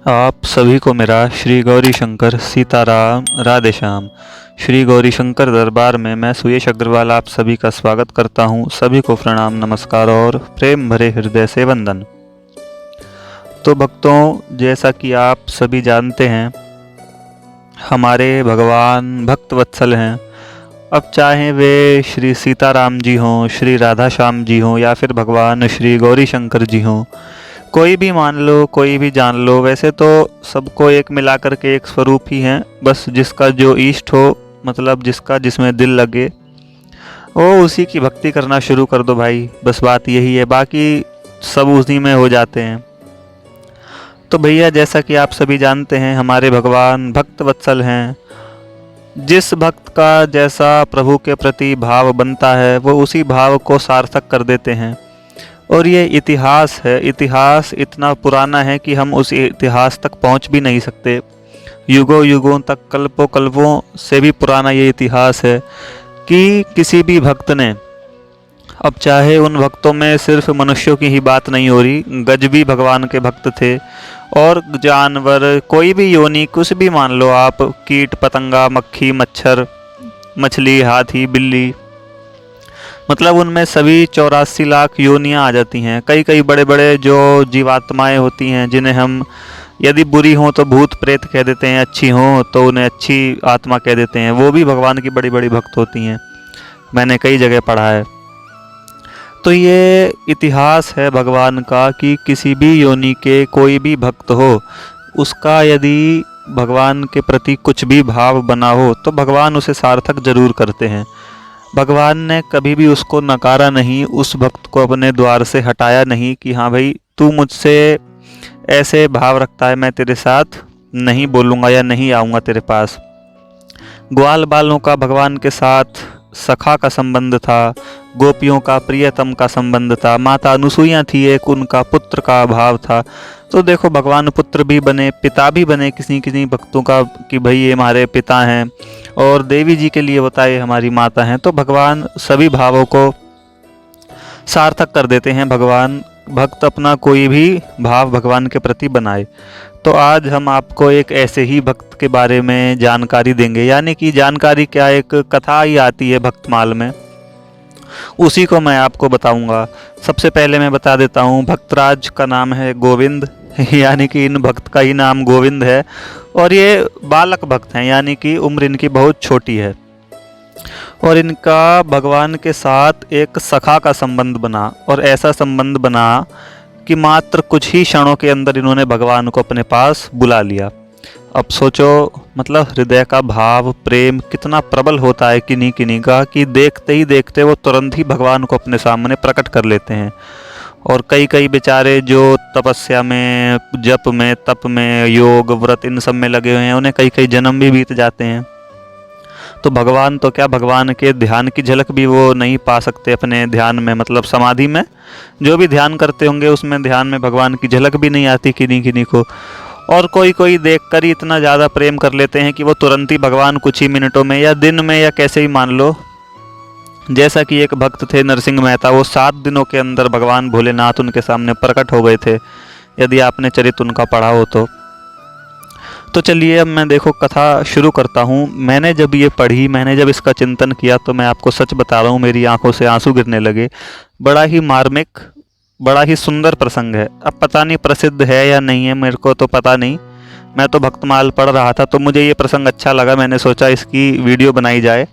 आप सभी को मेरा श्री गौरी शंकर सीताराम राधे श्याम। श्री गौरी शंकर दरबार में मैं सुयश अग्रवाल आप सभी का स्वागत करता हूँ। सभी को प्रणाम, नमस्कार और प्रेम भरे हृदय से वंदन। तो भक्तों, जैसा कि आप सभी जानते हैं, हमारे भगवान भक्त वत्सल हैं। अब चाहे वे श्री सीताराम जी हों, श्री राधा श्याम जी हों या फिर भगवान श्री गौरी शंकर जी हों, कोई भी मान लो, कोई भी जान लो, वैसे तो सबको एक मिलाकर के एक स्वरूप ही हैं। बस जिसका जो इष्ट हो, मतलब जिसका जिसमें दिल लगे, वो उसी की भक्ति करना शुरू कर दो भाई। बस बात यही है, बाकी सब उसी में हो जाते हैं। तो भैया, जैसा कि आप सभी जानते हैं, हमारे भगवान भक्त वत्सल हैं। जिस भक्त का जैसा प्रभु के प्रति भाव बनता है, वो उसी भाव को सार्थक कर देते हैं। और ये इतिहास है, इतिहास इतना पुराना है कि हम उस इतिहास तक पहुंच भी नहीं सकते। युगों युगों तक, कल्पों कल्पों से भी पुराना ये इतिहास है कि किसी भी भक्त ने, अब चाहे उन भक्तों में सिर्फ मनुष्यों की ही बात नहीं हो रही, गज भी भगवान के भक्त थे। और जानवर, कोई भी योनि, कुछ भी मान लो आप, कीट पतंगा, मक्खी, मच्छर, मछली, हाथी, बिल्ली, मतलब उनमें सभी 84 लाख योनियाँ आ जाती हैं। कई कई बड़े बड़े जो जीवात्माएं होती हैं, जिन्हें हम यदि बुरी हों तो भूत प्रेत कह देते हैं, अच्छी हों तो उन्हें अच्छी आत्मा कह देते हैं, वो भी भगवान की बड़ी बड़ी भक्त होती हैं। मैंने कई जगह पढ़ा है। तो ये इतिहास है भगवान का कि किसी भी योनि के कोई भी भक्त हो, उसका यदि भगवान के प्रति कुछ भी भाव बना हो तो भगवान उसे सार्थक जरूर करते हैं। भगवान ने कभी भी उसको नकारा नहीं, उस भक्त को अपने द्वार से हटाया नहीं कि हाँ भाई, तू मुझसे ऐसे भाव रखता है, मैं तेरे साथ नहीं बोलूँगा या नहीं आऊँगा तेरे पास। ग्वाल बालों का भगवान के साथ सखा का संबंध था, गोपियों का प्रियतम का संबंध था, माता अनुसुईया थी एक, उनका पुत्र का भाव था। तो देखो, भगवान पुत्र भी बने, पिता भी बने किसी किसी भक्तों का कि भाई ये हमारे पिता हैं, और देवी जी के लिए बताए हमारी माता हैं। तो भगवान सभी भावों को सार्थक कर देते हैं। भगवान भक्त अपना कोई भी भाव भगवान के प्रति बनाए। तो आज हम आपको एक ऐसे ही भक्त के बारे में जानकारी देंगे, यानी कि जानकारी क्या, एक कथा ही आती है भक्तमाल में, उसी को मैं आपको बताऊंगा। सबसे पहले मैं बता देता हूँ, भक्तराज का नाम है गोविंद, यानी कि इन भक्त का ही नाम गोविंद है। और ये बालक भक्त हैं, यानी कि उम्र इनकी बहुत छोटी है। और इनका भगवान के साथ एक सखा का संबंध बना, और ऐसा संबंध बना कि मात्र कुछ ही क्षणों के अंदर इन्होंने भगवान को अपने पास बुला लिया। अब सोचो, मतलब हृदय का भाव, प्रेम कितना प्रबल होता है किन्हीं किन्हीं का, कि देखते ही देखते वो तुरंत ही भगवान को अपने सामने प्रकट कर लेते हैं। और कई कई बेचारे जो तपस्या में, जप में, तप में, योग, व्रत, इन सब में लगे हुए हैं, उन्हें कई कई जन्म भी बीत जाते हैं। तो भगवान तो क्या, भगवान के ध्यान की झलक भी वो नहीं पा सकते अपने ध्यान में, मतलब समाधि में जो भी ध्यान करते होंगे उसमें ध्यान में भगवान की झलक भी नहीं आती किन्हीं किन्हीं को। और कोई कोई देखकर ही इतना ज़्यादा प्रेम कर लेते हैं कि वो तुरंत ही भगवान कुछ ही मिनटों में या दिन में या कैसे ही मान लो। जैसा कि एक भक्त थे नरसिंह मेहता, वो 7 दिनों के अंदर भगवान भोलेनाथ उनके सामने प्रकट हो गए थे, यदि आपने चरित्र उनका पढ़ा हो तो चलिए अब मैं देखो कथा शुरू करता हूँ। मैंने जब ये पढ़ी, मैंने जब इसका चिंतन किया, तो मैं आपको सच बता रहा हूँ, मेरी आंखों से आंसू गिरने लगे। बड़ा ही मार्मिक, बड़ा ही सुंदर प्रसंग है। अब पता नहीं प्रसिद्ध है या नहीं है, मेरे को तो पता नहीं। मैं तो भक्तमाल पढ़ रहा था तो मुझे ये प्रसंग अच्छा लगा, मैंने सोचा इसकी वीडियो बनाई जाए,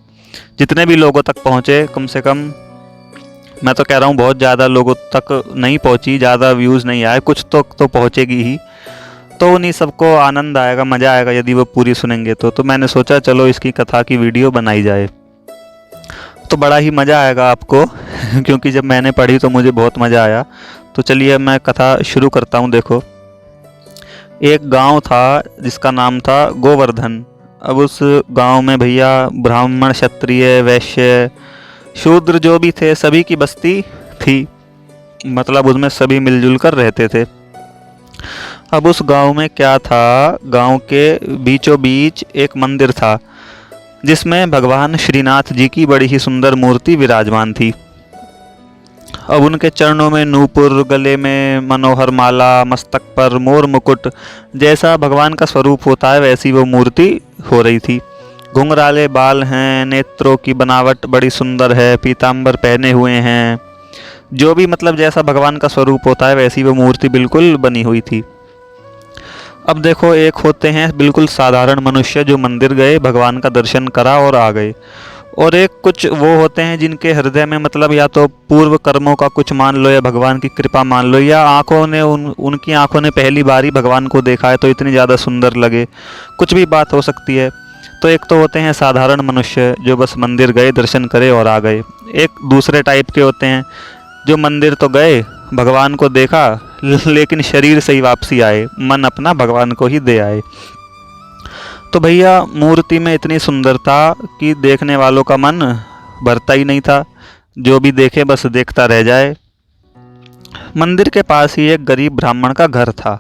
जितने भी लोगों तक पहुँचे। कम से कम मैं तो कह रहा हूँ बहुत ज़्यादा लोगों तक नहीं पहुँची, ज़्यादा व्यूज़ नहीं आए, कुछ तो पहुँचेगी ही। तो उन्हीं सबको आनंद आएगा, मज़ा आएगा यदि वो पूरी सुनेंगे तो मैंने सोचा चलो इसकी कथा की वीडियो बनाई जाए, तो बड़ा ही मज़ा आएगा आपको क्योंकि जब मैंने पढ़ी तो मुझे बहुत मज़ा आया। तो चलिए मैं कथा शुरू करता हूँ। देखो, एक गांव था जिसका नाम था गोवर्धन। अब उस गांव में भैया ब्राह्मण, क्षत्रिय, वैश्य, शूद्र जो भी थे, सभी की बस्ती थी, मतलब उसमें सभी मिलजुल कर रहते थे। अब उस गांव में क्या था, गांव के बीचों बीच एक मंदिर था जिसमें भगवान श्रीनाथ जी की बड़ी ही सुंदर मूर्ति विराजमान थी। अब उनके चरणों में नूपुर, गले में मनोहर माला, मस्तक पर मोर मुकुट, जैसा भगवान का स्वरूप होता है वैसी वो मूर्ति हो रही थी। घुंघराले बाल हैं, नेत्रों की बनावट बड़ी सुंदर है, पीताम्बर पहने हुए हैं। जो भी मतलब जैसा भगवान का स्वरूप होता है वैसी वो मूर्ति बिल्कुल बनी हुई थी। अब देखो, एक होते हैं बिल्कुल साधारण मनुष्य जो मंदिर गए, भगवान का दर्शन करा और आ गए, और एक कुछ वो होते हैं जिनके हृदय में मतलब या तो पूर्व कर्मों का कुछ मान लो या भगवान की कृपा मान लो, या आंखों ने उनकी आंखों ने पहली बार ही भगवान को देखा है तो इतनी ज़्यादा सुंदर लगे, कुछ भी बात हो सकती है। तो एक तो होते हैं साधारण मनुष्य जो बस मंदिर गए, दर्शन करे और आ गए। एक दूसरे टाइप के होते हैं जो मंदिर तो गए, भगवान को देखा, लेकिन शरीर से ही वापसी आए, मन अपना भगवान को ही दे आए। तो भैया मूर्ति में इतनी सुंदरता कि देखने वालों का मन भरता ही नहीं था, जो भी देखे बस देखता रह जाए। मंदिर के पास ही एक गरीब ब्राह्मण का घर था।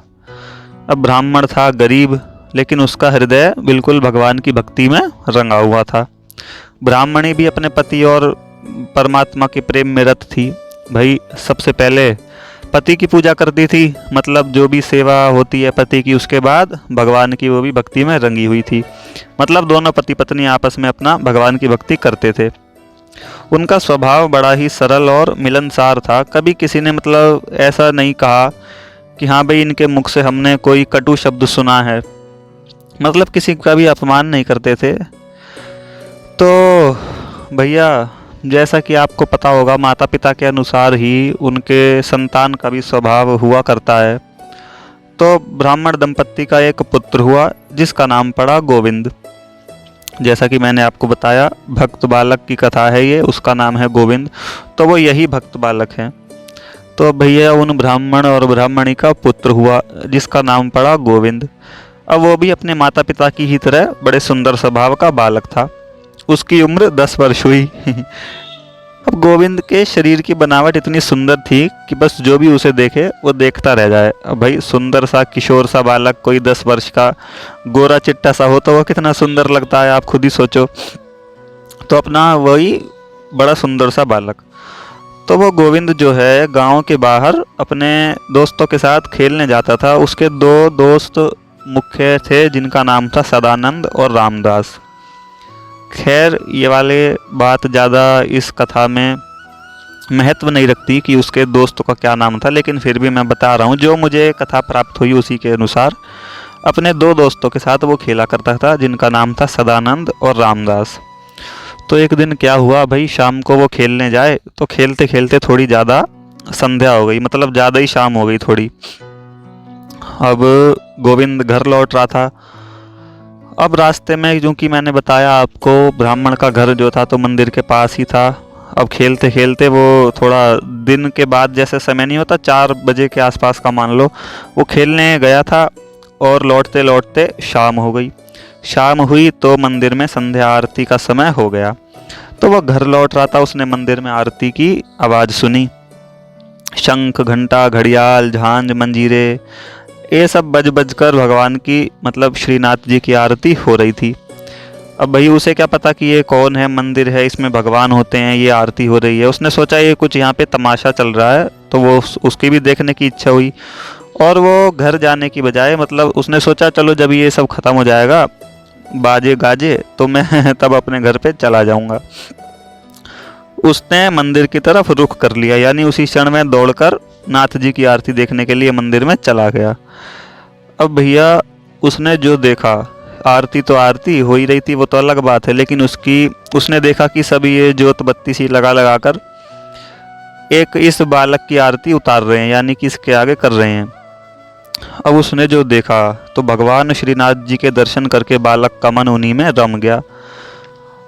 अब ब्राह्मण था गरीब, लेकिन उसका हृदय बिल्कुल भगवान की भक्ति में रंगा हुआ था। ब्राह्मणी भी अपने पति और परमात्मा के प्रेम में रत थी। भाई सबसे पहले पति की पूजा करती थी, मतलब जो भी सेवा होती है पति की, उसके बाद भगवान की वो भी भक्ति में रंगी हुई थी। मतलब दोनों पति पत्नी आपस में अपना भगवान की भक्ति करते थे। उनका स्वभाव बड़ा ही सरल और मिलनसार था। कभी किसी ने मतलब ऐसा नहीं कहा कि हाँ भाई इनके मुख से हमने कोई कटु शब्द सुना है, मतलब किसी का भी अपमान नहीं करते थे। तो भैया जैसा कि आपको पता होगा, माता पिता के अनुसार ही उनके संतान का भी स्वभाव हुआ करता है। तो ब्राह्मण दंपत्ति का एक पुत्र हुआ जिसका नाम पड़ा गोविंद। जैसा कि मैंने आपको बताया, भक्त बालक की कथा है ये, उसका नाम है गोविंद, तो वो यही भक्त बालक हैं। तो भैया उन ब्राह्मण और ब्राह्मणी का पुत्र हुआ जिसका नाम पड़ा गोविंद। अब वो भी अपने माता पिता की ही तरह बड़े सुंदर स्वभाव का बालक था। उसकी उम्र 10 वर्ष हुई। अब गोविंद के शरीर की बनावट इतनी सुंदर थी कि बस जो भी उसे देखे वो देखता रह जाए। अब भाई सुंदर सा किशोर सा बालक कोई 10 वर्ष का गोरा चिट्टा सा हो तो वो कितना सुंदर लगता है, आप खुद ही सोचो। तो अपना वही बड़ा सुंदर सा बालक, तो वो गोविंद जो है गांव के बाहर अपने दोस्तों के साथ खेलने जाता था। उसके 2 दोस्त मुख्य थे जिनका नाम था सदानंद और रामदास। खैर ये वाले बात ज़्यादा इस कथा में महत्व नहीं रखती कि उसके दोस्तों का क्या नाम था, लेकिन फिर भी मैं बता रहा हूँ जो मुझे कथा प्राप्त हुई उसी के अनुसार। अपने 2 दोस्तों के साथ वो खेला करता था जिनका नाम था सदानंद और रामदास। तो एक दिन क्या हुआ भाई, शाम को वो खेलने जाए तो खेलते खेलते थोड़ी ज़्यादा संध्या हो गई, मतलब ज़्यादा ही शाम हो गई थोड़ी। अब गोविंद घर लौट रहा था। अब रास्ते में, क्योंकि मैंने बताया आपको ब्राह्मण का घर जो था तो मंदिर के पास ही था, अब खेलते खेलते वो थोड़ा दिन के बाद जैसे समय नहीं होता, 4 बजे के आसपास का मान लो, वो खेलने गया था और लौटते लौटते शाम हो गई। शाम हुई तो मंदिर में संध्या आरती का समय हो गया। तो वह घर लौट रहा था, उसने मंदिर में आरती की आवाज़ सुनी। शंख, घंटा, घड़ियाल, झांझ, मंजीरे, ये सब बज बज कर भगवान की मतलब श्रीनाथ जी की आरती हो रही थी। अब भाई उसे क्या पता कि ये कौन है, मंदिर है, इसमें भगवान होते हैं, ये आरती हो रही है। उसने सोचा ये कुछ यहाँ पे तमाशा चल रहा है, तो वो उसकी भी देखने की इच्छा हुई। और वो घर जाने की बजाय मतलब उसने सोचा चलो जब ये सब ख़त्म हो जाएगा बाजे गाजे तो मैं तब अपने घर पे चला जाऊंगा। उसने मंदिर की तरफ रुख कर लिया, यानी उसी क्षण में दौड़कर नाथ जी की आरती देखने के लिए मंदिर में चला गया। अब भैया उसने जो देखा, आरती तो आरती हो ही रही थी वो तो अलग बात है, लेकिन उसने देखा कि सभी ये जोत बत्ती सी लगा लगा कर एक इस बालक की आरती उतार रहे हैं, यानी कि इसके आगे कर रहे हैं। अब उसने जो देखा तो भगवान श्रीनाथ जी के दर्शन करके बालक का मन उन्हीं में रम गया।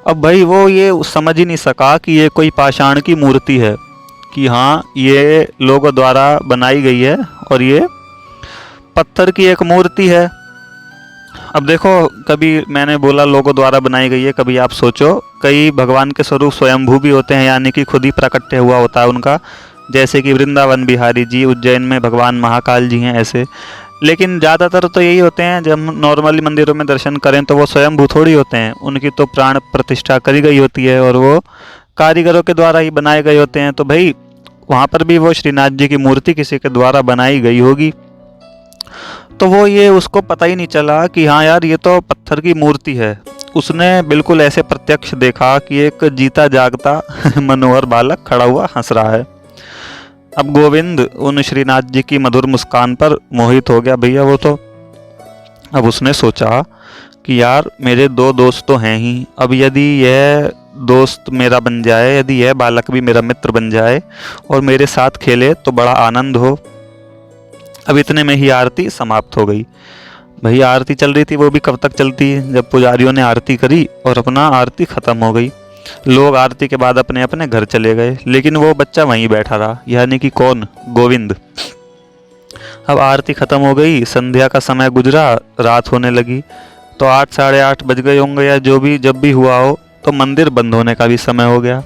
अब भाई वो ये समझ ही नहीं सका कि ये कोई पाषाण की मूर्ति है, कि हाँ ये लोगों द्वारा बनाई गई है और ये पत्थर की एक मूर्ति है। अब देखो, कभी मैंने बोला लोगों द्वारा बनाई गई है, कभी आप सोचो कई भगवान के स्वरूप स्वयंभू भी होते हैं, यानी कि खुद ही प्रकट हुआ होता है उनका, जैसे कि वृंदावन बिहारी जी, उज्जैन में भगवान महाकाल जी हैं ऐसे। लेकिन ज़्यादातर तो यही होते हैं, जब नॉर्मली मंदिरों में दर्शन करें तो वो स्वयंभू थोड़ी होते हैं, उनकी तो प्राण प्रतिष्ठा करी गई होती है और वो कारीगरों के द्वारा ही बनाए गए होते हैं। तो भाई वहाँ पर भी वो श्रीनाथ जी की मूर्ति किसी के द्वारा बनाई गई होगी। तो वो ये उसको पता ही नहीं चला कि हाँ यार ये तो पत्थर की मूर्ति है। उसने बिल्कुल ऐसे प्रत्यक्ष देखा कि एक जीता जागता मनोहर बालक खड़ा हुआ हंस रहा है। अब गोविंद उन श्रीनाथ जी की मधुर मुस्कान पर मोहित हो गया भैया वो तो। अब उसने सोचा कि यार मेरे दो दोस्त तो हैं ही, अब यदि यह दोस्त मेरा बन जाए, यदि यह बालक भी मेरा मित्र बन जाए और मेरे साथ खेले तो बड़ा आनंद हो। अब इतने में ही आरती समाप्त हो गई। भैया आरती चल रही थी, वो भी कब तक चलती है, जब पुजारियों ने आरती करी और अपना आरती खत्म हो गई। लोग आरती के बाद अपने अपने घर चले गए, लेकिन वो बच्चा वहीं बैठा रहा, यानी कि कौन, गोविंद। अब आरती खत्म हो गई, संध्या का समय गुजरा, रात होने लगी। तो 8 साढ़े 8 बज गए होंगे या जो भी जब भी हुआ हो। तो मंदिर बंद होने का भी समय हो गया।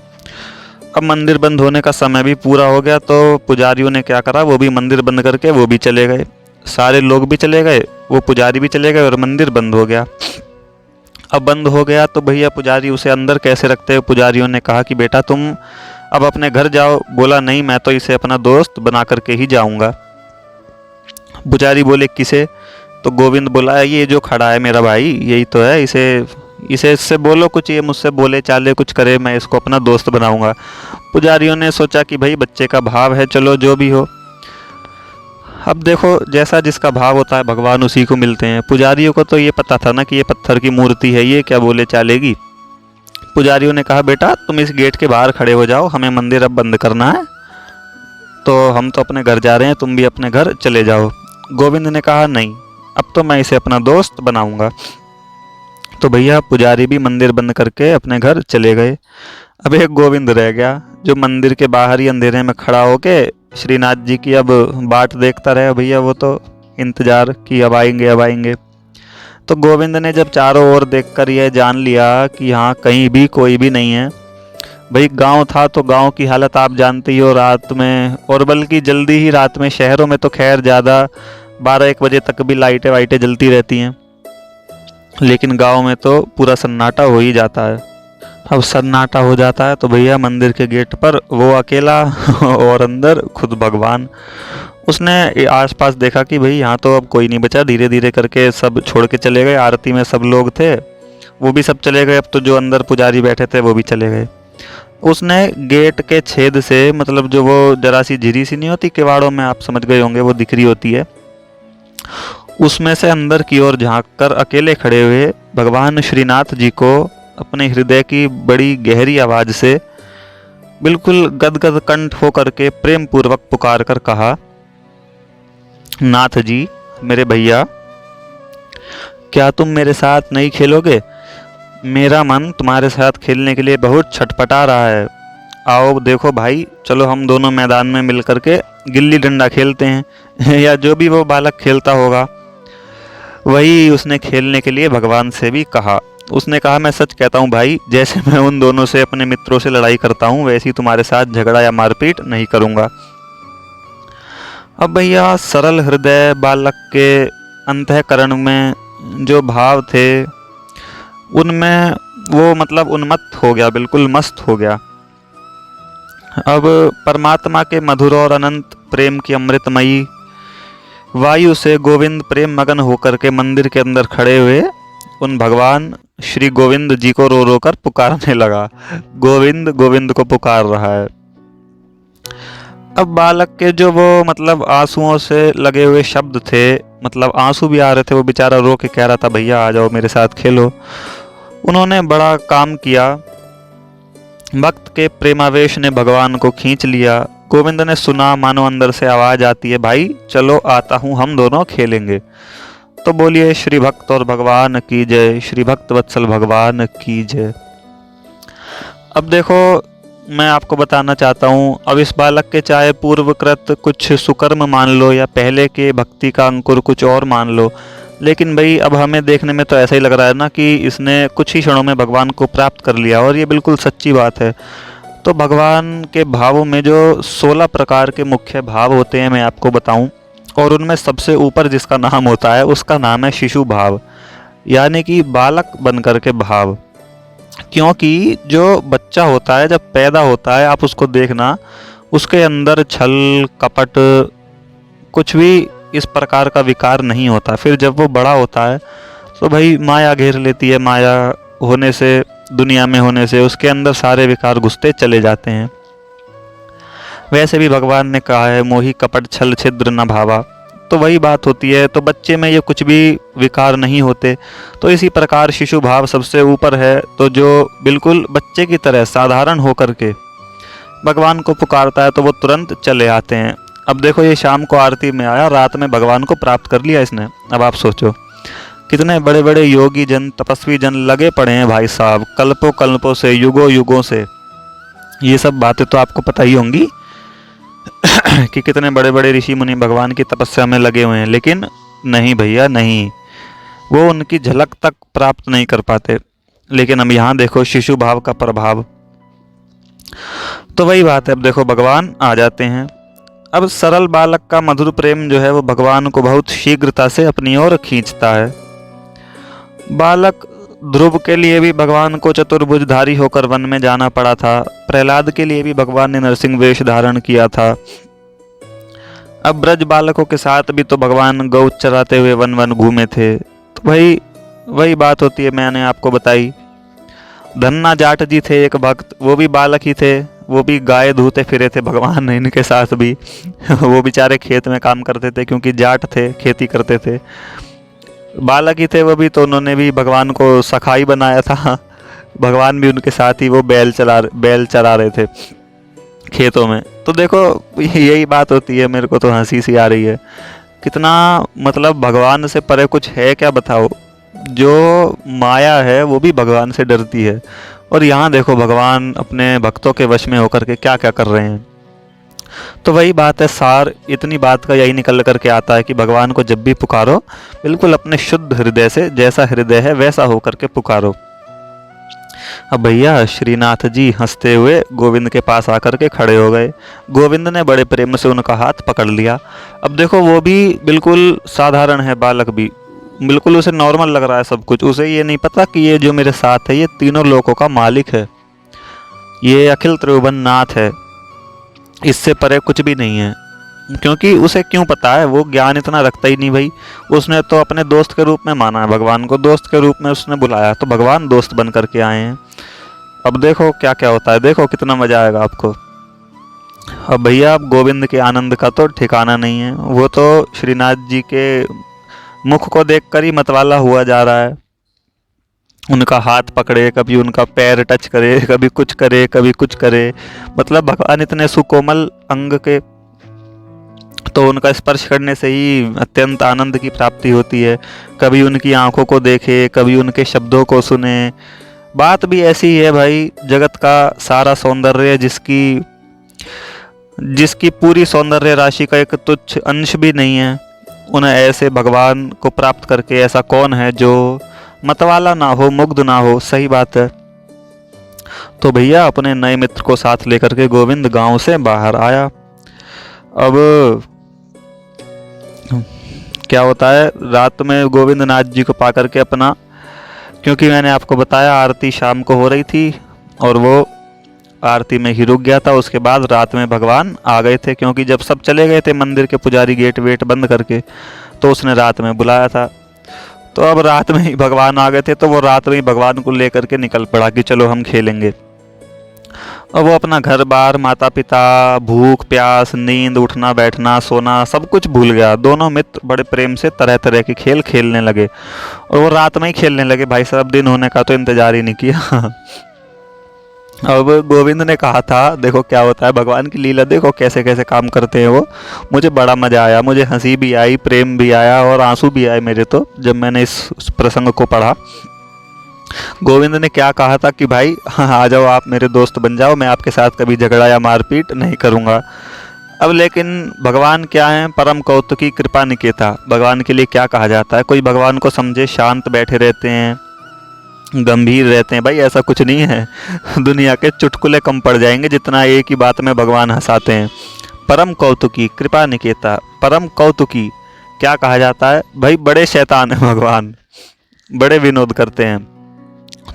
अब मंदिर बंद होने का समय भी पूरा हो गया, तो पुजारियों ने क्या करा, वो भी मंदिर बंद करके वो भी चले गए। सारे लोग भी चले गए, वो पुजारी भी चले गए और मंदिर बंद हो गया। अब बंद हो गया तो भैया पुजारी उसे अंदर कैसे रखते हैं। पुजारियों ने कहा कि बेटा तुम अब अपने घर जाओ। बोला नहीं, मैं तो इसे अपना दोस्त बना करके ही जाऊंगा। पुजारी बोले किसे? तो गोविंद बोला ये जो खड़ा है मेरा भाई, यही तो है, इसे इससे बोलो कुछ, ये मुझसे बोले चाले कुछ करे, मैं इसको अपना दोस्त बनाऊंगा। पुजारियों ने सोचा कि भाई बच्चे का भाव है, चलो जो भी हो। अब देखो जैसा जिसका भाव होता है भगवान उसी को मिलते हैं। पुजारियों को तो ये पता था ना कि ये पत्थर की मूर्ति है, ये क्या बोले चालेगी। पुजारियों ने कहा बेटा तुम इस गेट के बाहर खड़े हो जाओ, हमें मंदिर अब बंद करना है, तो हम तो अपने घर जा रहे हैं, तुम भी अपने घर चले जाओ। गोविंद ने कहा नहीं, अब तो मैं इसे अपना दोस्त बनाऊंगा। तो भैया पुजारी भी मंदिर बंद करके अपने घर चले गए। अब एक गोविंद रह गया जो मंदिर के बाहर ही अंधेरे में खड़ा होके श्रीनाथ जी की अब बाट देखता रहे। भैया वो तो इंतजार कि अब आएंगे अब आएंगे। तो गोविंद ने जब चारों ओर देखकर यह जान लिया कि हाँ कहीं भी कोई भी नहीं है। भाई गांव था तो गांव की हालत आप जानते ही हो रात में, और बल्कि जल्दी ही रात में। शहरों में तो खैर ज़्यादा 12-1 बजे तक भी लाइटें वाइटें जलती रहती हैं, लेकिन गांव में तो पूरा सन्नाटा हो ही जाता है। अब सन्नाटा हो जाता है तो भैया मंदिर के गेट पर वो अकेला और अंदर खुद भगवान। उसने आसपास देखा कि भाई यहाँ तो अब कोई नहीं बचा। धीरे धीरे करके सब छोड़ के चले गए। आरती में सब लोग थे वो भी सब चले गए। अब तो जो अंदर पुजारी बैठे थे वो भी चले गए। उसने गेट के छेद से, मतलब जो वो जरा सी झिरी सी नहीं होती किवाड़ों में, आप समझ गए होंगे, वो दिख रही होती है, उसमें से अंदर की ओर झांक कर अकेले खड़े हुए भगवान श्रीनाथ जी को अपने हृदय की बड़ी गहरी आवाज से बिल्कुल गदगद कंठ होकर के प्रेम पूर्वक पुकार कर कहा, नाथ जी मेरे भैया, क्या तुम मेरे साथ नहीं खेलोगे? मेरा मन तुम्हारे साथ खेलने के लिए बहुत छटपटा रहा है। आओ देखो भाई, चलो हम दोनों मैदान में मिल करके गिल्ली डंडा खेलते हैं या जो भी वो बालक खेलता होगा वही उसने खेलने के लिए भगवान से भी कहा। उसने कहा मैं सच कहता हूँ भाई, जैसे मैं उन दोनों से अपने मित्रों से लड़ाई करता हूँ वैसे ही तुम्हारे साथ झगड़ा या मारपीट नहीं करूँगा। अब भैया सरल हृदय बालक के अंतःकरण में जो भाव थे उनमें वो मतलब उन्मत्त हो गया, बिल्कुल मस्त हो गया। अब परमात्मा के मधुर और अनंत प्रेम की अमृतमयी वायु से गोविंद प्रेम मगन होकर के मंदिर के अंदर खड़े हुए उन भगवान श्री गोविंद जी को रो रो कर पुकारने लगा। गोविंद गोविंद को पुकार रहा है। अब बालक के जो वो मतलब आंसुओं से लगे हुए शब्द थे, मतलब आंसू भी आ रहे थे, वो बेचारा रो के कह रहा था भैया आ जाओ मेरे साथ खेलो। उन्होंने बड़ा काम किया। भक्त के प्रेमावेश ने भगवान को खींच लिया। गोविंद ने सुना, मानो अंदर से आवाज आती है, भाई चलो आता हूँ हम दोनों खेलेंगे। तो बोलिए श्री भक्त और भगवान की जय, श्री भक्त वत्सल भगवान की जय। अब देखो मैं आपको बताना चाहता हूँ, अब इस बालक के चाहे पूर्वकृत कुछ सुकर्म मान लो या पहले के भक्ति का अंकुर कुछ और मान लो, लेकिन भाई अब हमें देखने में तो ऐसा ही लग रहा है ना कि इसने कुछ ही क्षणों में भगवान को प्राप्त कर लिया, और ये बिल्कुल सच्ची बात है। तो भगवान के भावों में जो 16 प्रकार के मुख्य भाव होते हैं मैं आपको बताऊं, और उनमें सबसे ऊपर जिसका नाम होता है उसका नाम है शिशु भाव, यानी कि बालक बनकर के भाव। क्योंकि जो बच्चा होता है जब पैदा होता है, आप उसको देखना, उसके अंदर छल कपट कुछ भी इस प्रकार का विकार नहीं होता। फिर जब वो बड़ा होता है तो भाई माया घेर लेती है, माया होने से, दुनिया में होने से उसके अंदर सारे विकार घुसते चले जाते हैं। वैसे भी भगवान ने कहा है मोहि कपट छल छिद्र न भावा, तो वही बात होती है। तो बच्चे में ये कुछ भी विकार नहीं होते। तो इसी प्रकार शिशु भाव सबसे ऊपर है, तो जो बिल्कुल बच्चे की तरह साधारण होकर के भगवान को पुकारता है तो वो तुरंत चले आते हैं। अब देखो ये शाम को आरती में आया, रात में भगवान को प्राप्त कर लिया इसने। अब आप सोचो कितने बड़े बड़े योगी जन तपस्वी जन लगे पड़े हैं भाई साहब, कल्पों कल्पों से, युगों युगों से। ये सब बातें तो आपको पता ही होंगी कि कितने बड़े बड़े ऋषि मुनि भगवान की तपस्या में लगे हुए हैं, लेकिन नहीं भैया नहीं, वो उनकी झलक तक प्राप्त नहीं कर पाते। लेकिन अब यहाँ देखो शिशु भाव का प्रभाव, तो वही बात है। अब देखो भगवान आ जाते हैं। अब सरल बालक का मधुर प्रेम जो है वो भगवान को बहुत शीघ्रता से अपनी ओर खींचता है। बालक ध्रुव के लिए भी भगवान को चतुर्भुजधारी होकर वन में जाना पड़ा था। प्रहलाद के लिए भी भगवान ने नरसिंह वेश धारण किया था। अब ब्रज बालकों के साथ भी तो भगवान गौ चराते हुए वन वन घूमे थे। तो भाई वही बात होती है, मैंने आपको बताई। धन्ना जाट जी थे एक भक्त, वो भी बालक ही थे, वो भी गाय धूते फिरे थे भगवान इनके साथ भी वो बेचारे खेत में काम करते थे क्योंकि जाट थे, खेती करते थे, बालक ही थे वो भी। तो उन्होंने भी भगवान को सखाई बनाया था। भगवान भी उनके साथ ही वो बैल चरा रहे थे खेतों में। तो देखो यही बात होती है, मेरे को तो हंसी सी आ रही है। कितना मतलब भगवान से परे कुछ है क्या बताओ। जो माया है वो भी भगवान से डरती है। और यहाँ देखो भगवान अपने भक्तों के वश में होकर के क्या क्या कर रहे हैं। तो वही बात है, सार इतनी बात का यही निकल करके आता है कि भगवान को जब भी पुकारो बिल्कुल अपने शुद्ध हृदय से, जैसा हृदय है वैसा होकर के पुकारो। अब भैया श्रीनाथ जी हंसते हुए गोविंद के पास आकर के खड़े हो गए। गोविंद ने बड़े प्रेम से उनका हाथ पकड़ लिया। अब देखो वो भी बिल्कुल साधारण है, बालक भी बिल्कुल उसे नॉर्मल लग रहा है सब कुछ। उसे ये नहीं पता कि ये जो मेरे साथ है ये तीनों लोकों का मालिक है, ये अखिल त्रिभुवन नाथ है, इससे परे कुछ भी नहीं है। क्योंकि उसे क्यों पता है, वो ज्ञान इतना रखता ही नहीं भाई। उसने तो अपने दोस्त के रूप में माना है भगवान को, दोस्त के रूप में उसने बुलाया, तो भगवान दोस्त बन करके आए हैं। अब देखो क्या क्या होता है, देखो कितना मजा आएगा आपको। अब भैया अब गोविंद के आनंद का तो ठिकाना नहीं है। वो तो श्रीनाथ जी के मुख को देखकर ही मतवाला हुआ जा रहा है। उनका हाथ पकड़े, कभी उनका पैर टच करे, कभी कुछ करे, कभी कुछ करे। मतलब भगवान इतने सुकोमल अंग के, तो उनका स्पर्श करने से ही अत्यंत आनंद की प्राप्ति होती है। कभी उनकी आंखों को देखे, कभी उनके शब्दों को सुने। बात भी ऐसी है भाई, जगत का सारा सौंदर्य जिसकी पूरी सौंदर्य राशि का एक तुच्छ अंश भी नहीं है, उन्हें ऐसे भगवान को प्राप्त करके ऐसा कौन है जो मतवाला ना हो, मुग्ध ना हो। सही बात है। तो भैया अपने नए मित्र को साथ लेकर के गोविंद गांव से बाहर आया। अब क्या होता है, रात में गोविंद नाथ जी को पा करके अपना, क्योंकि मैंने आपको बताया आरती शाम को हो रही थी और वो आरती में ही रुक गया था। उसके बाद रात में भगवान आ गए थे, क्योंकि जब सब चले गए थे मंदिर के पुजारी गेट वेट बंद करके, तो उसने रात में बुलाया था। तो अब रात में ही भगवान आ गए थे, तो वो रात में ही भगवान को लेकर के निकल पड़ा कि चलो हम खेलेंगे। और वो अपना घर बार, माता पिता, भूख प्यास, नींद, उठना बैठना सोना सब कुछ भूल गया। दोनों मित्र बड़े प्रेम से तरह तरह के खेल खेलने लगे और वो रात में ही खेलने लगे भाई साहब, दिन होने का तो इंतजार ही नहीं किया। अब गोविंद ने कहा था, देखो क्या होता है, भगवान की लीला देखो कैसे कैसे काम करते हैं वो। मुझे बड़ा मजा आया, मुझे हंसी भी आई, प्रेम भी आया और आंसू भी आए मेरे तो, जब मैंने इस प्रसंग को पढ़ा। गोविंद ने क्या कहा था कि भाई आ जाओ, आप मेरे दोस्त बन जाओ, मैं आपके साथ कभी झगड़ा या मारपीट नहीं करूँगा। अब लेकिन भगवान क्या है, परम कौतुकी कृपा निकेता। भगवान के लिए क्या कहा जाता है, कोई भगवान को समझे शांत बैठे रहते हैं, गंभीर रहते हैं, भाई ऐसा कुछ नहीं है। दुनिया के चुटकुले कम पड़ जाएंगे जितना एक ही बात में भगवान हंसाते हैं। परम कौतुकी कृपा निकेता, परम कौतुकी क्या कहा जाता है भाई, बड़े शैतान है भगवान, बड़े विनोद करते हैं।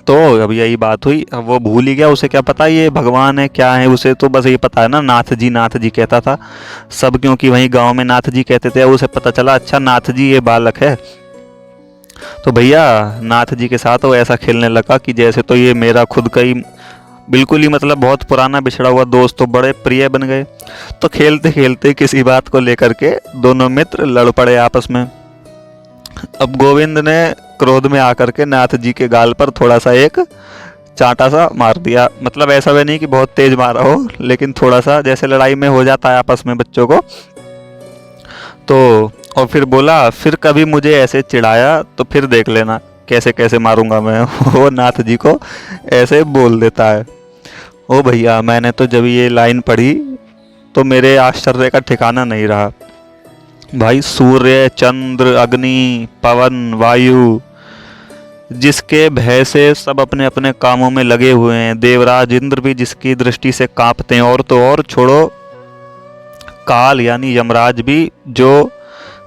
तो अब यही बात हुई, अब वो भूल ही गया, उसे क्या पता ये भगवान है क्या है, उसे तो बस ये पता है ना नाथ जी कहता था सब, क्योंकि वहीं गांव में नाथ जी कहते थे। उसे पता चला अच्छा नाथ जी ये बालक है। तो भैया नाथ जी के साथ वो ऐसा खेलने लगा कि जैसे तो ये मेरा खुद का ही बिल्कुल ही मतलब बहुत पुराना बिछड़ा हुआ दोस्त, तो बड़े प्रिय बन गए। तो खेलते खेलते किसी बात को लेकर के दोनों मित्र लड़ पड़े आपस में। अब गोविंद ने क्रोध में आकर के नाथ जी के गाल पर थोड़ा सा एक चांटा सा मार दिया, मतलब ऐसा भी नहीं कि बहुत तेज मारा हो, लेकिन थोड़ा सा जैसे लड़ाई में हो जाता है आपस में बच्चों को। तो और फिर बोला फिर कभी मुझे ऐसे चिढ़ाया तो फिर देख लेना कैसे कैसे मारूंगा मैं। वो नाथ जी को ऐसे बोल देता है। ओ भैया मैंने तो जब ये लाइन पढ़ी तो मेरे आश्चर्य का ठिकाना नहीं रहा। भाई सूर्य चंद्र अग्नि पवन वायु जिसके भय से सब अपने अपने कामों में लगे हुए हैं, देवराज इंद्र भी जिसकी दृष्टि से कांपते हैं, और तो और छोड़ो काल यानी यमराज भी जो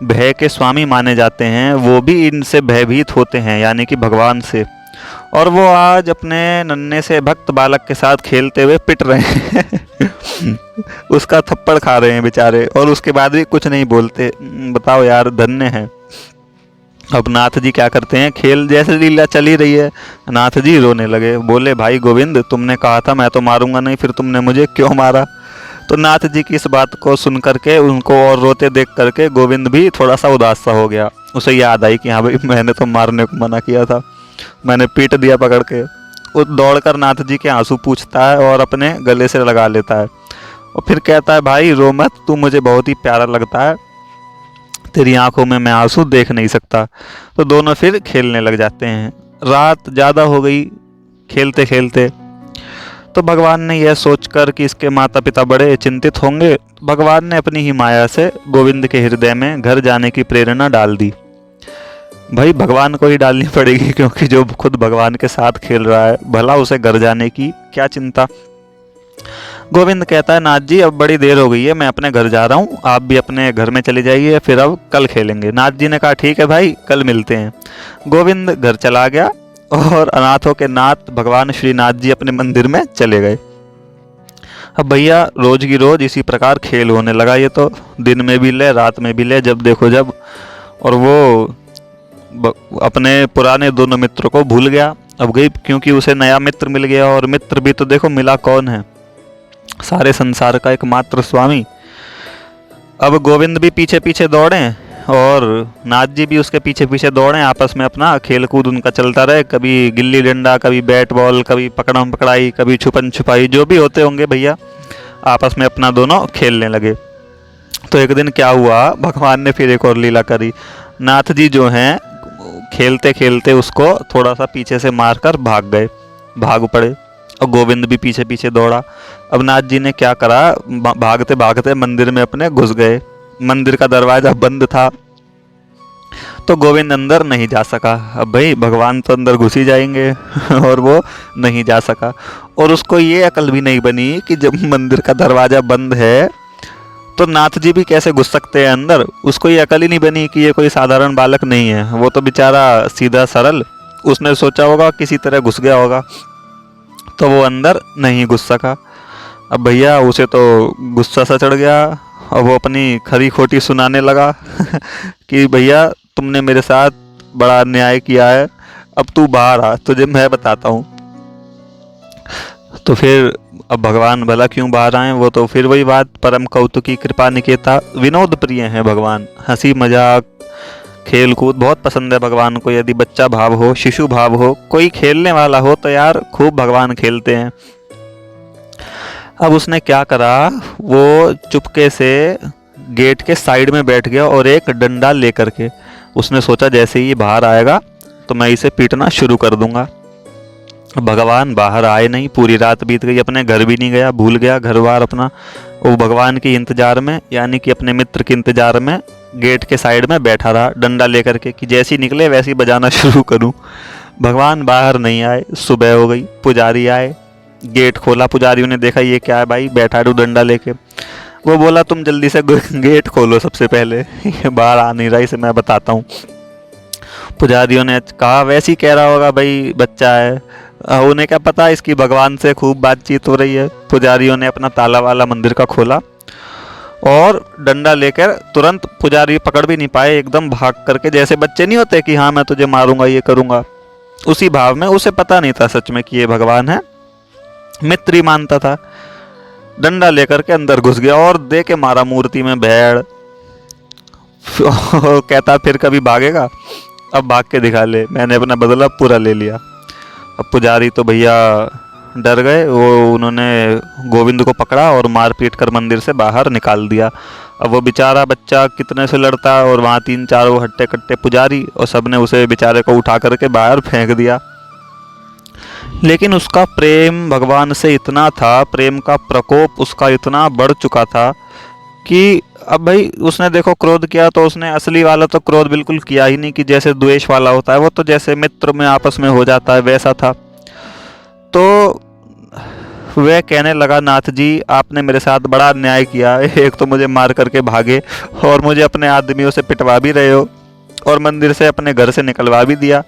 भय के स्वामी माने जाते हैं, वो भी इनसे भयभीत होते हैं यानी कि भगवान से। और वो आज अपने नन्हे से भक्त बालक के साथ खेलते हुए पिट रहे हैं उसका थप्पड़ खा रहे हैं बेचारे, और उसके बाद भी कुछ नहीं बोलते। बताओ यार धन्य है। अब नाथ जी क्या करते हैं, खेल जैसे लीला चली रही है, नाथ जी रोने लगे। बोले भाई गोविंद तुमने कहा था मैं तो मारूंगा नहीं, फिर तुमने मुझे क्यों मारा। तो नाथ जी की इस बात को सुन करके उनको और रोते देख करके गोविंद भी थोड़ा सा उदास सा हो गया। उसे याद आई कि हाँ भाई मैंने तो मारने को मना किया था, मैंने पीट दिया पकड़ के। वो दौड़कर नाथ जी के आंसू पूछता है और अपने गले से लगा लेता है, और फिर कहता है भाई रो मत, तू मुझे बहुत ही प्यारा लगता है, तेरी आंखों में मैं आंसू देख नहीं सकता। तो दोनों फिर खेलने लग जाते हैं। रात ज़्यादा हो गई खेलते खेलते। तो भगवान ने यह सोचकर कि इसके माता पिता बड़े चिंतित होंगे, भगवान ने अपनी ही माया से गोविंद के हृदय में घर जाने की प्रेरणा डाल दी। भाई भगवान को ही डालनी पड़ेगी, क्योंकि जो खुद भगवान के साथ खेल रहा है, भला उसे घर जाने की क्या चिंता। गोविंद कहता है नाथ जी अब बड़ी देर हो गई है, मैं अपने घर जा रहा हूँ, आप भी अपने घर में चले जाइए, फिर अब कल खेलेंगे। नाथ जी ने कहा ठीक है भाई कल मिलते हैं। गोविंद घर चला गया और अनाथों के नाथ भगवान श्रीनाथ जी अपने मंदिर में चले गए। अब भैया रोज की रोज इसी प्रकार खेल होने लगा। ये तो दिन में भी ले रात में भी ले, जब देखो जब। और वो अपने पुराने दोनों मित्रों को भूल गया अब गई, क्योंकि उसे नया मित्र मिल गया। और मित्र भी तो देखो मिला कौन है, सारे संसार का एकमात्र स्वामी। अब गोविंद भी पीछे पीछे दौड़े और नाथ जी भी उसके पीछे पीछे दौड़े, आपस में अपना खेल कूद उनका चलता रहे, कभी गिल्ली डंडा, कभी बैट बॉल, कभी पकड़म पकड़ाई, कभी छुपन छुपाई, जो भी होते होंगे भैया आपस में अपना दोनों खेलने लगे। तो एक दिन क्या हुआ, भगवान ने फिर एक और लीला करी। नाथ जी जो हैं खेलते खेलते उसको थोड़ा सा पीछे से मारकर भाग पड़े, और गोविंद भी पीछे पीछे दौड़ा। अब नाथ जी ने क्या करा, भागते भागते मंदिर में अपने घुस गए। मंदिर का दरवाजा बंद था तो गोविंद अंदर नहीं जा सका। अब भाई भगवान तो अंदर घुस ही जाएंगे और वो नहीं जा सका। और उसको ये अकल भी नहीं बनी कि जब मंदिर का दरवाजा बंद है तो नाथ जी भी कैसे घुस सकते हैं अंदर। उसको ये अकल ही नहीं बनी कि ये कोई साधारण बालक नहीं है, वो तो बेचारा सीधा सरल, उसने सोचा होगा किसी तरह घुस गया होगा, तो वो अंदर नहीं घुस सका। अब भैया उसे तो गुस्सा सा चढ़ गया और वो अपनी खरी खोटी सुनाने लगा कि भैया तुमने मेरे साथ बड़ा अन्याय किया है, अब तू बाहर आ, तुझे मैं बताता हूँ। तो फिर अब भगवान भला क्यों बाहर आए, वो तो फिर वही बात, परम कौतुकी कृपा निकेता, विनोद प्रिय हैं भगवान, हंसी मजाक खेल कूद बहुत पसंद है भगवान को। यदि बच्चा भाव हो, शिशु भाव हो, कोई खेलने वाला हो तो यार खूब भगवान खेलते हैं। अब उसने क्या करा, वो चुपके से गेट के साइड में बैठ गया और एक डंडा लेकर के उसने सोचा जैसे ही बाहर आएगा तो मैं इसे पीटना शुरू कर दूंगा। भगवान बाहर आए नहीं, पूरी रात बीत गई, अपने घर भी नहीं गया, भूल गया घर बार अपना। वो भगवान के इंतजार में यानी कि अपने मित्र के इंतजार में गेट के साइड में बैठा रहा डंडा लेकर के कि जैसे ही निकले वैसे ही बजाना शुरू करूं। भगवान बाहर नहीं आए, सुबह हो गई, पुजारी आए, गेट खोला, पुजारियों ने देखा ये क्या है भाई बैठा है डंडा लेके। वो बोला तुम जल्दी से गेट खोलो सबसे पहले, ये बाहर आ नहीं रहा, इसे मैं बताता हूँ। पुजारियों ने कहा वैसे ही कह रहा होगा भाई बच्चा है, उन्हें क्या पता इसकी भगवान से खूब बातचीत हो रही है। पुजारियों ने अपना ताला वाला मंदिर का खोला और डंडा लेकर तुरंत, पुजारी पकड़ भी नहीं पाए, एकदम भाग करके, जैसे बच्चे नहीं होते कि हाँ मैं तुझे मारूंगा ये करूंगा, उसी भाव में। उसे पता नहीं था सच में कि ये भगवान है, मित्र ही मानता था। डंडा लेकर के अंदर घुस गया और दे के मारा मूर्ति में भेड़। कहता फिर कभी भागेगा, अब भाग के दिखा ले, मैंने अपना बदला पूरा ले लिया। अब पुजारी तो भैया डर गए, वो उन्होंने गोविंद को पकड़ा और मार पीट कर मंदिर से बाहर निकाल दिया। अब वो बेचारा बच्चा कितने से लड़ता, और वहाँ 3-4 वो हट्टे कट्टे पुजारी, और सबने उसे बेचारे को उठा करके बाहर फेंक दिया। लेकिन उसका प्रेम भगवान से इतना था, प्रेम का प्रकोप उसका इतना बढ़ चुका था कि अब भाई उसने देखो क्रोध किया, तो उसने असली वाला तो क्रोध बिल्कुल किया ही नहीं कि जैसे द्वेष वाला होता है, वो तो जैसे मित्र में आपस में हो जाता है वैसा था। तो वह कहने लगा, नाथ जी आपने मेरे साथ बड़ा अन्याय किया, एक तो मुझे मार करके भागे और मुझे अपने आदमियों से पिटवा भी रहे हो और मंदिर से अपने घर से निकलवा भी दिया।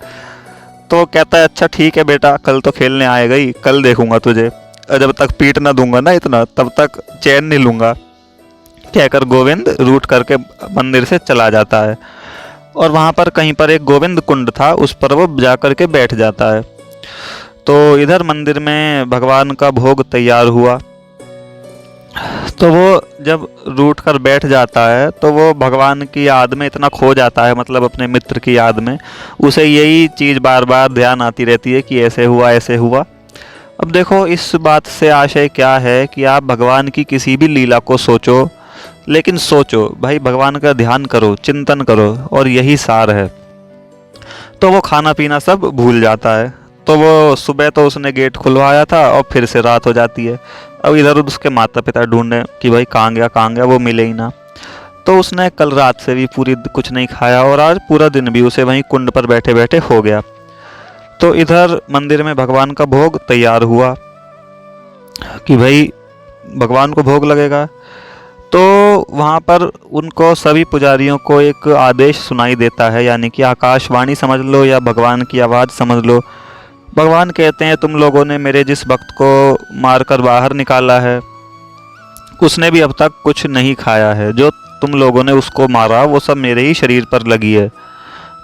तो कहता है अच्छा ठीक है बेटा, कल तो खेलने आएगा ही, कल देखूंगा तुझे, जब तक पीट ना दूंगा ना इतना तब तक चैन नहीं लूंगा। कहकर गोविंद रूठ करके मंदिर से चला जाता है और वहाँ पर कहीं पर एक गोविंद कुंड था, उस पर वो जा करके बैठ जाता है। तो इधर मंदिर में भगवान का भोग तैयार हुआ, तो वो जब रूठ कर बैठ जाता है तो वो भगवान की याद में इतना खो जाता है, मतलब अपने मित्र की याद में, उसे यही चीज़ बार बार ध्यान आती रहती है कि ऐसे हुआ ऐसे हुआ। अब देखो इस बात से आशय क्या है कि आप भगवान की किसी भी लीला को सोचो, लेकिन सोचो भाई, भगवान का ध्यान करो, चिंतन करो, और यही सार है। तो वो खाना पीना सब भूल जाता है। तो वो सुबह तो उसने गेट खुलवाया था और फिर से रात हो जाती है। अब इधर उधर उसके माता पिता ढूंढे कि भाई कहाँ गया, वो मिले ही ना। तो उसने कल रात से भी पूरी कुछ नहीं खाया और आज पूरा दिन भी उसे वहीं कुंड पर बैठे बैठे हो गया। तो इधर मंदिर में भगवान का भोग तैयार हुआ कि भाई भगवान को भोग लगेगा। तो वहाँ पर उनको सभी पुजारियों को एक आदेश सुनाई देता है, यानी कि आकाशवाणी समझ लो या भगवान की आवाज़ समझ लो। भगवान कहते हैं तुम लोगों ने मेरे जिस भक्त को मारकर बाहर निकाला है, उसने भी अब तक कुछ नहीं खाया है। जो तुम लोगों ने उसको मारा वो सब मेरे ही शरीर पर लगी है,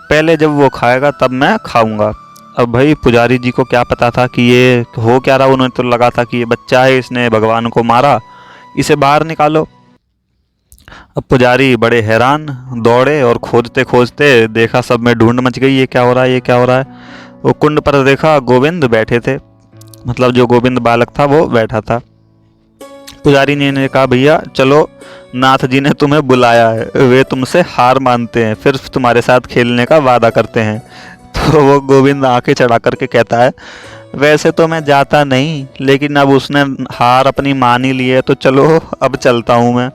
पहले जब वो खाएगा तब मैं खाऊंगा। अब भाई पुजारी जी को क्या पता था कि ये हो क्या रहा, उन्हें तो लगा था कि ये बच्चा है, इसने भगवान को मारा, इसे बाहर निकालो। अब पुजारी बड़े हैरान, दौड़े और खोजते खोजते देखा सब में ढूंढ मच गई, ये क्या हो रहा है, ये क्या हो रहा है। वो कुंड पर देखा गोविंद बैठे थे, मतलब जो गोविंद बालक था वो बैठा था। पुजारी ने कहा भैया चलो, नाथ जी ने तुम्हें बुलाया है, वे तुमसे हार मानते हैं, फिर तुम्हारे साथ खेलने का वादा करते हैं। तो वो गोविंद आंखें चढ़ा करके कहता है वैसे तो मैं जाता नहीं, लेकिन अब उसने हार अपनी मान ही ली है, तो चलो अब चलता हूँ मैं।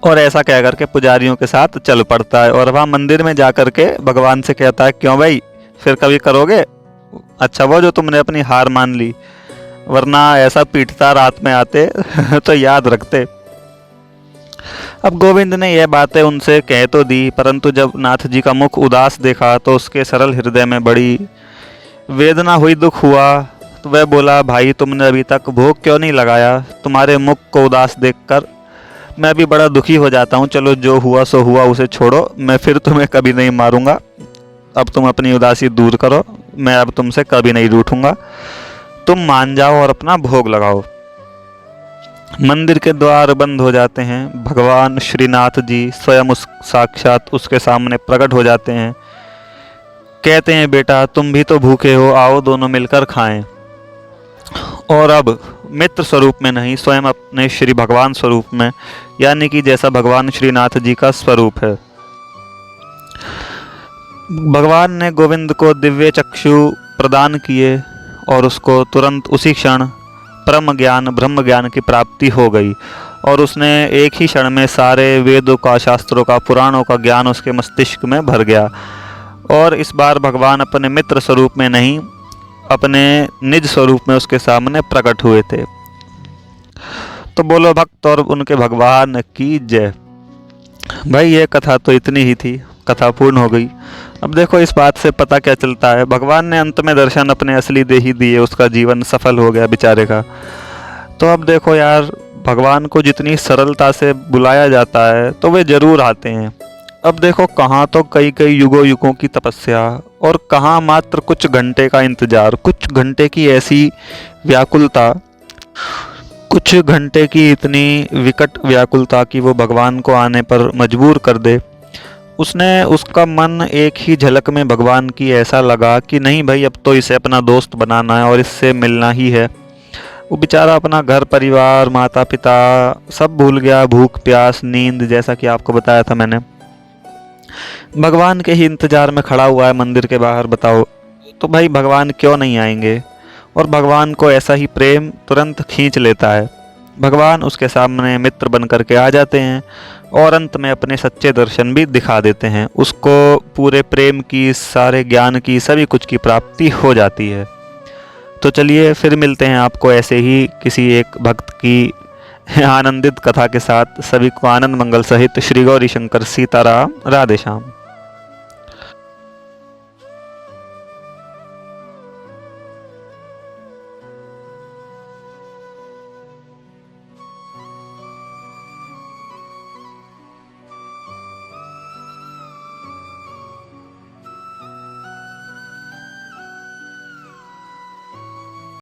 और ऐसा कह करके पुजारियों के साथ चल पड़ता है और वहाँ मंदिर में जा करके भगवान से कहता है क्यों भाई, फिर कभी करोगे? अच्छा वो जो तुमने अपनी हार मान ली, वरना ऐसा पीटता रात में आते तो याद रखते। अब गोविंद ने यह बातें उनसे कह तो दी, परंतु जब नाथ जी का मुख उदास देखा तो उसके सरल हृदय में बड़ी वेदना हुई, दुख हुआ। तो वह बोला भाई तुमने अभी तक भोग क्यों नहीं लगाया? तुम्हारे मुख को उदास देखकर मैं भी बड़ा दुखी हो जाता हूँ। चलो जो हुआ सो हुआ, उसे छोड़ो, मैं फिर तुम्हें कभी नहीं मारूंगा। अब तुम अपनी उदासी दूर करो, मैं अब तुमसे कभी नहीं रूठूंगा, तुम मान जाओ और अपना भोग लगाओ। मंदिर के द्वार बंद हो जाते हैं। भगवान श्रीनाथ जी स्वयं उस साक्षात उसके सामने प्रकट हो जाते हैं। कहते हैं बेटा तुम भी तो भूखे हो, आओ दोनों मिलकर खाएं। और अब मित्र स्वरूप में नहीं, स्वयं अपने श्री भगवान स्वरूप में, यानी कि जैसा भगवान श्रीनाथ जी का स्वरूप है। भगवान ने गोविंद को दिव्य चक्षु प्रदान किए और उसको तुरंत उसी क्षण ब्रह्म ज्ञान की प्राप्ति हो गई और उसने एक ही क्षण में सारे वेदों का, शास्त्रों का, पुराणों का ज्ञान उसके मस्तिष्क में भर गया। और इस बार भगवान अपने मित्र स्वरूप में नहीं, अपने निज स्वरूप में उसके सामने प्रकट हुए थे। तो बोलो भक्त और उनके भगवान की जय। भाई ये कथा तो इतनी ही थी। कथा पूर्ण हो गई। अब देखो इस बात से पता क्या चलता है, भगवान ने अंत में दर्शन अपने असली दे ही दिए, उसका जीवन सफल हो गया बेचारे का। तो अब देखो यार, भगवान को जितनी सरलता से बुलाया जाता है तो वे जरूर आते हैं। अब देखो कहाँ तो कई कई युगों युगों की तपस्या, और कहाँ मात्र कुछ घंटे का इंतजार, कुछ घंटे की ऐसी व्याकुलता, कुछ घंटे की इतनी विकट व्याकुलता कि वो भगवान को आने पर मजबूर कर दे। उसका मन एक ही झलक में भगवान की ऐसा लगा कि नहीं भाई, अब तो इसे अपना दोस्त बनाना है और इससे मिलना ही है। वो बेचारा अपना घर परिवार, माता पिता सब भूल गया, भूख प्यास नींद, जैसा कि आपको बताया था मैंने, भगवान के ही इंतजार में खड़ा हुआ है मंदिर के बाहर। बताओ तो भाई भगवान क्यों नहीं आएंगे? और भगवान को ऐसा ही प्रेम तुरंत खींच लेता है। भगवान उसके सामने मित्र बन करके आ जाते हैं और अंत में अपने सच्चे दर्शन भी दिखा देते हैं। उसको पूरे प्रेम की, सारे ज्ञान की, सभी कुछ की प्राप्ति हो जाती है। तो चलिए फिर मिलते हैं आपको ऐसे ही किसी एक भक्त की आनंदित कथा के साथ। सभी को आनंद मंगल सहित श्री गौरी शंकर सीताराम, राधे श्याम।